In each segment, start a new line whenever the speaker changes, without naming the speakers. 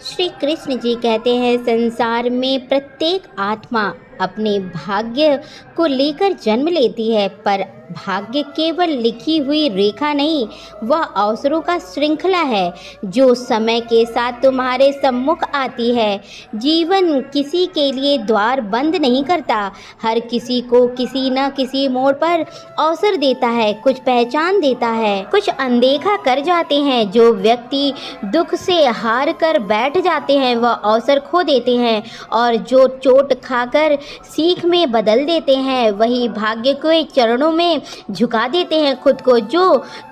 श्री कृष्ण जी कहते हैं, संसार में प्रत्येक आत्मा अपने भाग्य को लेकर जन्म लेती है, पर भाग्य केवल लिखी हुई रेखा नहीं, वह अवसरों का श्रृंखला है जो समय के साथ तुम्हारे सम्मुख आती है। जीवन किसी के लिए द्वार बंद नहीं करता, हर किसी को किसी न किसी मोड़ पर अवसर देता है, कुछ पहचान देता है, कुछ अनदेखा कर जाते हैं। जो व्यक्ति दुख से हार कर बैठ जाते हैं वह अवसर खो देते हैं, और जो चोट खाकर सीख में बदल देते हैं वही भाग्य के चरणों में झुका देते हैं खुद को। जो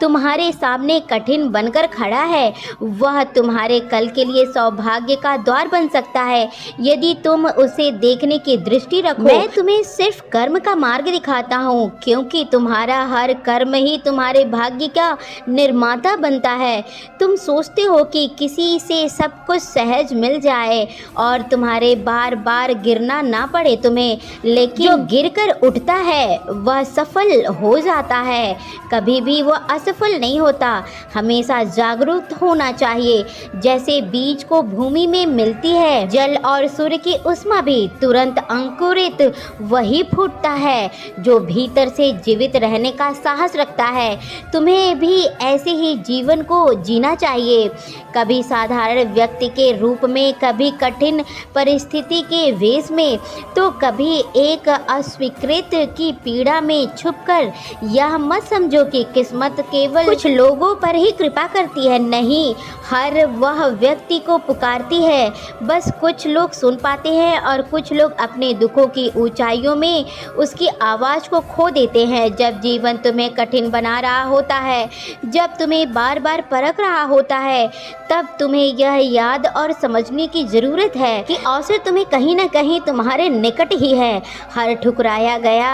तुम्हारे सामने कठिन बनकर खड़ा है वह तुम्हारे कल के लिए सौभाग्य का द्वार बन सकता है, यदि तुम उसे देखने की दृष्टि रखो। मैं तुम्हें सिर्फ कर्म का मार्ग दिखाता हूँ, क्योंकि तुम्हारा हर कर्म ही तुम्हारे भाग्य का निर्माता बनता है। तुम सोचते हो कि किसी से सब कुछ सहज मिल जाए और तुम्हारे बार बार गिरना ना पड़े तुम्हें, लेकिन जो गिरकर उठता है वह सफल हो जाता है, कभी भी वह असफल नहीं होता। हमेशा जागरूक होना चाहिए। जैसे बीज को भूमि में मिलती है जल और सूर्य की उष्मा भी, तुरंत अंकुरित वही फूटता है जो भीतर से जीवित रहने का साहस रखता है। तुम्हें भी ऐसे ही जीवन को जीना चाहिए, कभी साधारण व्यक्ति के रूप में, कभी कठिन परिस्थिति के वेश में, तो कभी एक अस्वीकृत की पीड़ा में छुपकर। यह मत समझो कि किस्मत केवल कुछ लोगों पर ही कृपा करती है, नहीं, हर वह व्यक्ति को पुकारती है। बस कुछ लोग सुन पाते हैं और कुछ लोग अपने दुखों की ऊंचाइयों में उसकी आवाज़ को खो देते हैं। जब जीवन तुम्हें कठिन बना रहा होता है, जब तुम्हें बार बार परख रहा होता है, तब तुम्हें यह याद और समझने की ज़रूरत है कि अवसर तुम्हें कहीं ना कहीं तुम्हारे निकट ही है। हर ठुकराया गया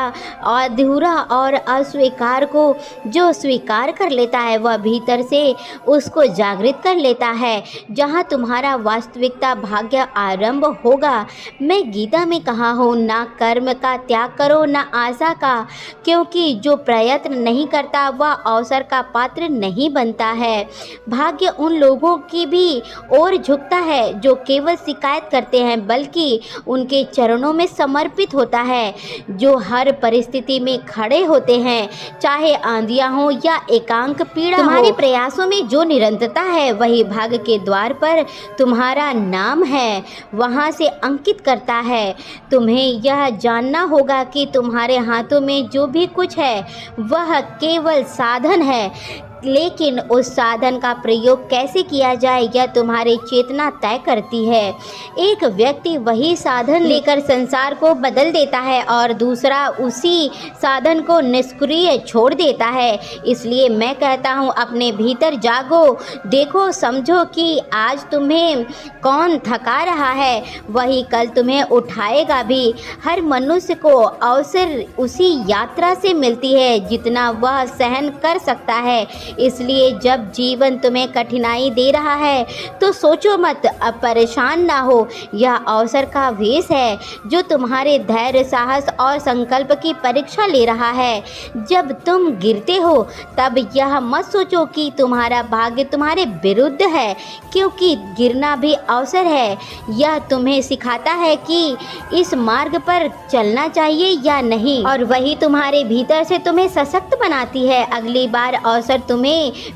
अधूरा और अस्वीकार को जो स्वीकार कर लेता है वह भीतर से उसको जागृत कर लेता है, जहाँ तुम्हारा वास्तविकता भाग्य आरंभ होगा। मैं गीता में कहा हूँ, ना कर्म का त्याग करो ना आशा का, क्योंकि जो प्रयत्न नहीं करता वह अवसर का पात्र नहीं बनता है। भाग्य उन लोगों की भी ओर झुकता है जो केवल शिकायत करते हैं, बल्कि उनके चरणों में समर्पित होता है, जो हर परिस्थिति में खड़े होते हैं, चाहे आंधियां हो या एकांक पीड़ा। तुम्हारे प्रयासों में जो निरंतरता है वही भाग्य के द्वार पर तुम्हारा नाम है, वहां से अंकित करता है। तुम्हें यह जानना होगा कि तुम्हारे हाथों में जो भी कुछ है वह केवल साधन है, लेकिन उस साधन का प्रयोग कैसे किया जाए यह तुम्हारी चेतना तय करती है। एक व्यक्ति वही साधन लेकर संसार को बदल देता है और दूसरा उसी साधन को निष्क्रिय छोड़ देता है। इसलिए मैं कहता हूँ, अपने भीतर जागो, देखो, समझो कि आज तुम्हें कौन थका रहा है वही कल तुम्हें उठाएगा भी। हर मनुष्य को अवसर उसी यात्रा से मिलती है जितना वह सहन कर सकता है। इसलिए जब जीवन तुम्हें कठिनाई दे रहा है तो सोचो मत, अब परेशान ना हो। यह अवसर का वेश है जो तुम्हारे धैर्य, साहस और संकल्प की परीक्षा ले रहा है। जब तुम गिरते हो तब यह मत सोचो कि तुम्हारा भाग्य तुम्हारे विरुद्ध है, क्योंकि गिरना भी अवसर है। यह तुम्हें सिखाता है कि इस मार्ग पर चलना चाहिए या नहीं, और वही तुम्हारे भीतर से तुम्हें सशक्त बनाती है। अगली बार अवसर तुम्हें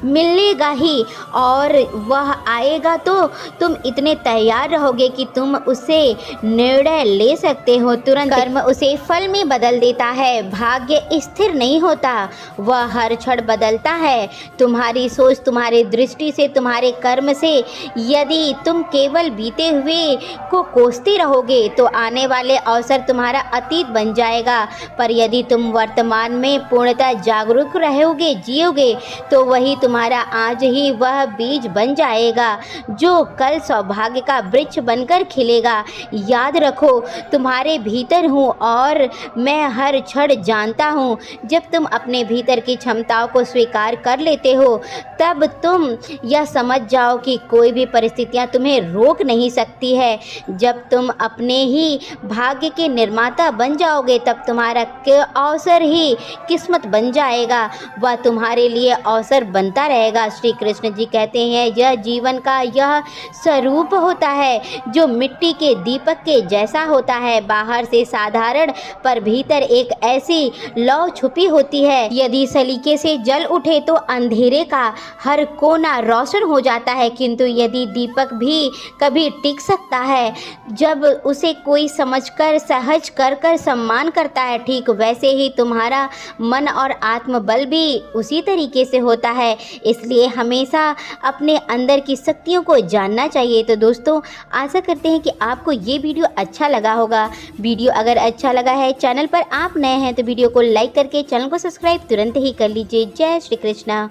मिलेगा ही, और वह आएगा तो तुम इतने तैयार रहोगे कि तुम उससे निर्णय ले सकते हो तुरंत। कर्म उसे फल में बदल देता है, भाग्य स्थिर नहीं होता, वह हर क्षण बदलता है। तुम्हारी सोच, तुम्हारी दृष्टि से, तुम्हारे कर्म से यदि तुम केवल बीते हुए को कोसते रहोगे तो आने वाले अवसर तुम्हारा अतीत बन जाएगा। पर यदि तुम वर्तमान में पूर्णतः जागरूक रहोगे, जियोगे, तो वही तुम्हारा आज ही वह बीज बन जाएगा जो कल सौभाग्य का वृक्ष बनकर खिलेगा। याद रखो, तुम्हारे भीतर हूँ और मैं हर क्षण जानता हूँ। जब तुम अपने भीतर की क्षमताओं को स्वीकार कर लेते हो तब तुम यह समझ जाओ कि कोई भी परिस्थितियाँ तुम्हें रोक नहीं सकती है। जब तुम अपने ही भाग्य के निर्माता बन जाओगे तब तुम्हारा अवसर ही किस्मत बन जाएगा। वह तुम्हारे लिए अवसर बनता रहेगा। श्री कृष्ण जी कहते हैं यह जीवन का यह स्वरूप होता है जो मिट्टी के दीपक के जैसा होता है, बाहर से साधारण पर भीतर एक ऐसी लौ छुपी होती है। यदि सलीके से जल उठे तो अंधेरे का हर कोना रोशन हो जाता है, किंतु यदि दीपक भी कभी टिक सकता है जब उसे कोई समझकर सहज कर सम्मान करता है। ठीक वैसे ही तुम्हारा मन और आत्मबल भी उसी तरीके से होता है, इसलिए हमेशा अपने अंदर की शक्तियों को जानना चाहिए। तो दोस्तों, आशा करते हैं कि आपको ये वीडियो अच्छा लगा होगा। वीडियो अगर अच्छा लगा है, चैनल पर आप नए हैं तो वीडियो को लाइक करके चैनल को सब्सक्राइब तुरंत ही कर लीजिए। जय श्री कृष्णा।